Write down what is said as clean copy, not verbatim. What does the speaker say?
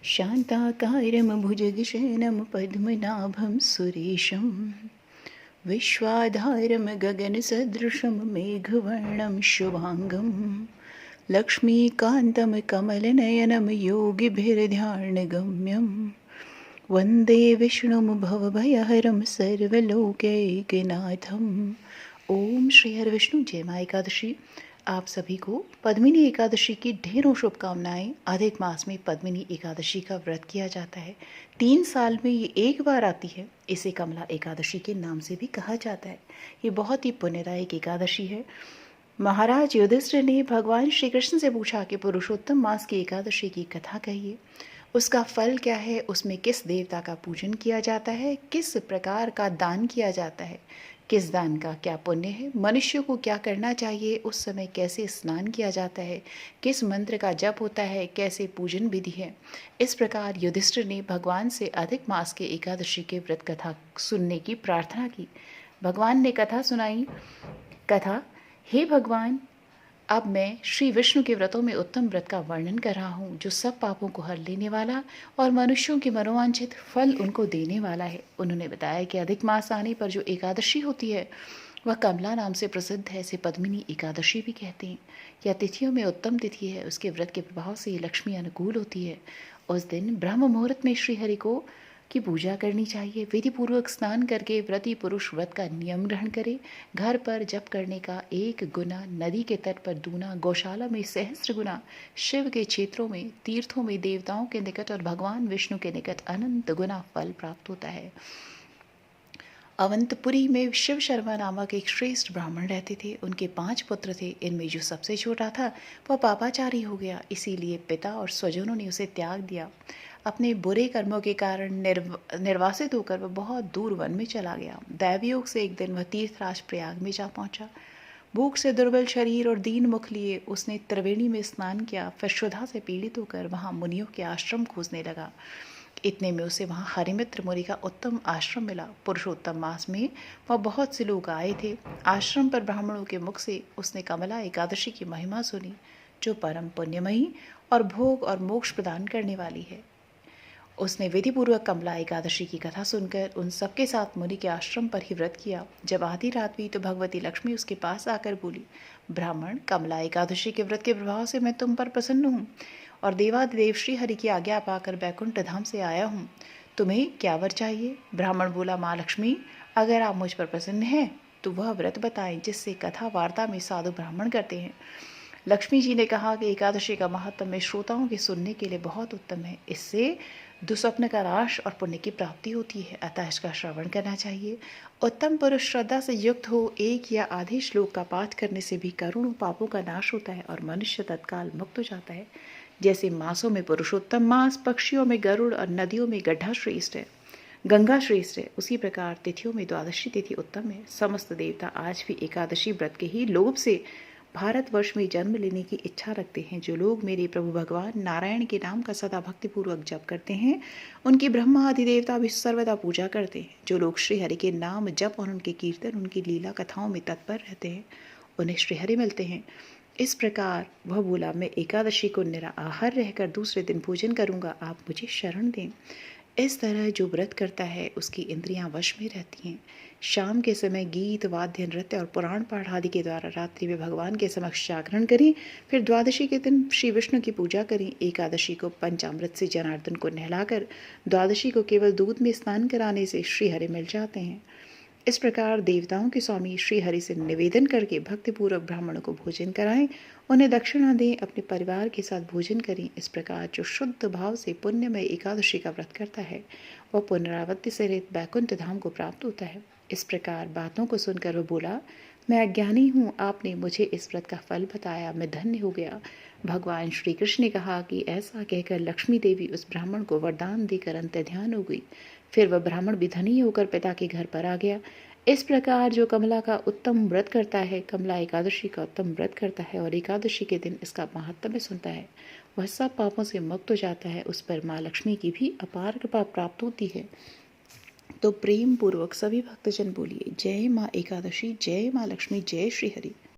शान्ताकारं भुजगशयनं पद्मनाभं सुरेशं विश्वाधारं गगनसदृशं मेघवर्णं शुभाङ्गं लक्ष्मीकान्तं कमलनयनं योगिभिर्ध्यानगम्यं वन्दे विष्णुं भवभयहरं सर्वलोकैकनाथम्। ओम श्री हरि विष्णु। जय माँ एकादशी। आप सभी को पद्मिनी एकादशी की ढेरों शुभकामनाएं। अधिक मास में पद्मिनी एकादशी का व्रत किया जाता है। 3 साल में ये एक बार आती है। इसे कमला एकादशी के नाम से भी कहा जाता है। ये बहुत ही पुण्यदायक एकादशी है। महाराज युधिष्ठिर ने भगवान श्री कृष्ण से पूछा कि पुरुषोत्तम मास की एकादशी की कथा कहिए, उसका फल क्या है, उसमें किस देवता का पूजन किया जाता है, किस प्रकार का दान किया जाता है, किस दान का क्या पुण्य है, मनुष्य को क्या करना चाहिए, उस समय कैसे स्नान किया जाता है, किस मंत्र का जप होता है, कैसे पूजन विधि है। इस प्रकार युधिष्ठिर ने भगवान से अधिक मास के एकादशी के व्रत कथा सुनने की प्रार्थना की। भगवान ने कथा सुनाई। कथा: हे भगवान, अब मैं श्री विष्णु के व्रतों में उत्तम व्रत का वर्णन कर रहा हूँ, जो सब पापों को हर लेने वाला और मनुष्यों के मनोवांछित फल उनको देने वाला है। उन्होंने बताया कि अधिक मास आने पर जो एकादशी होती है वह कमला नाम से प्रसिद्ध है। इसे पद्मिनी एकादशी भी कहते हैं। यह तिथियों में उत्तम तिथि है। उसके व्रत के प्रभाव से लक्ष्मी अनुकूल होती है। उस दिन ब्रह्म मुहूर्त में श्री हरि को की पूजा करनी चाहिए। विधि पूर्वक स्नान करके व्रती पुरुष व्रत का नियम ग्रहण करे। घर पर जप करने का 1 गुना, नदी के तट पर दूना, गौशाला में सहस्त्र गुना, शिव के क्षेत्रों में, तीर्थों में, देवताओं के निकट और भगवान विष्णु के निकट अनंत गुना फल प्राप्त होता है। अवंतपुरी में शिव शर्मा नामक एक श्रेष्ठ ब्राह्मण रहते थे। उनके 5 पुत्र थे। इनमें जो सबसे छोटा था वह पापाचारी हो गया। इसीलिए पिता और स्वजनों ने उसे त्याग दिया। अपने बुरे कर्मों के कारण निर्वासित होकर वह बहुत दूर वन में चला गया। दैवयोग से एक दिन वह तीर्थराज प्रयाग में जा पहुंचा। भूख से दुर्बल शरीर और दीन मुख लिए उसने त्रिवेणी में स्नान किया। फिर क्षुधा से पीड़ित होकर वहां मुनियों के आश्रम खोजने लगा। इतने में उसे वहां हरिमित्र मुनि का उत्तम आश्रम मिला। पुरुषोत्तम मास में वह बहुत से लोग आए थे। आश्रम पर ब्राह्मणों के मुख से उसने कमला एकादशी की महिमा सुनी, जो परम पुण्यमयी और भोग और मोक्ष प्रदान करने वाली है। उसने विधिपूर्वक कमला एकादशी की कथा सुनकर उन सबके साथ मुनि के आश्रम पर ही व्रत किया। जब आधी रात हुई तो भगवती लक्ष्मी उसके पास आकर बोली, ब्राह्मण, कमला एकादशी के व्रत के प्रभाव से मैं तुम पर प्रसन्न हूँ और देवादिदेव श्री हरि की आज्ञा पाकर बैकुंठ धाम से आया हूँ। तुम्हें क्या वर चाहिए? ब्राह्मण बोला, माँ लक्ष्मी, अगर आप मुझ पर प्रसन्न हैं तो वह व्रत बताएं जिससे कथा वार्ता में साधु ब्राह्मण करते हैं। लक्ष्मी जी ने कहा कि एकादशी का महत्व श्रोताओं के सुनने के लिए बहुत उत्तम है। इससे दुस्वप्न का नाश और पुण्य की प्राप्ति होती है, अतः इसका श्रवण करना चाहिए। उत्तम पुरुष श्रद्धा से युक्त हो 1 या आधे श्लोक का पाठ करने से भी करोड़ों पापों का नाश होता है और मनुष्य तत्काल मुक्त हो जाता है। जैसे मासों में पुरुषोत्तम मास, पक्षियों में गरुड़ और नदियों में गंगा श्रेष्ठ है, उसी प्रकार तिथियों में द्वादशी तिथि उत्तम है। समस्त देवता आज भी एकादशी व्रत के ही लोभ से भारतवर्ष में जन्म लेने की इच्छा रखते हैं। जो लोग मेरे प्रभु भगवान नारायण के नाम का सदा भक्तिपूर्वक जप करते हैं, उनकी ब्रह्मा आदि देवता भी सर्वदा पूजा करते हैं। जो लोग श्री हरि के नाम जप और उनके कीर्तन, उनकी लीला कथाओं में तत्पर रहते हैं, उन्हें श्री हरि मिलते हैं। इस प्रकार वह बोला, मैं एकादशी को निराहार रहकर दूसरे दिन पूजन करूंगा, आप मुझे शरण दें। इस तरह जो व्रत करता है उसकी इंद्रियां वश में रहती हैं। शाम के समय गीत, वाद्य, नृत्य और पुराण पाठ आदि के द्वारा रात्रि में भगवान के समक्ष जागरण करें। फिर द्वादशी के दिन श्री विष्णु की पूजा करें। एकादशी को पंचामृत से जनार्दन को नहलाकर द्वादशी को केवल दूध में स्नान कराने से श्री हरि मिल जाते हैं। इस प्रकार देवताओं के स्वामी श्री हरि से निवेदन करके भक्तिपूर्वक ब्राह्मणों को भोजन कराएं, उन्हें दक्षिणा दें, अपने परिवार के साथ भोजन करें। इस प्रकार जो शुद्ध भाव से पुण्यमय एकादशी का व्रत करता है वह पुनरावृत्ति से रहित बैकुंठ धाम को प्राप्त होता है। इस प्रकार बातों को सुनकर वह बोला, मैं अज्ञानी हूँ, आपने मुझे इस व्रत का फल बताया, मैं धन्य हो गया। भगवान श्री कृष्ण ने कहा कि ऐसा कहकर लक्ष्मी देवी उस ब्राह्मण को वरदान देकर अंतर्ध्यान हो गई। फिर वह ब्राह्मण भी धनी होकर पिता के घर पर आ गया। इस प्रकार जो कमला का उत्तम व्रत करता है, कमला एकादशी का उत्तम व्रत करता है और एकादशी के दिन इसका महात्म्य सुनता है, वह सब पापों से मुक्त हो जाता है। उस पर माँ लक्ष्मी की भी अपार कृपा प्राप्त होती है। तो प्रेम पूर्वक सभी भक्तजन बोलिए, जय माँ एकादशी, जय माँ लक्ष्मी, जय श्री हरि।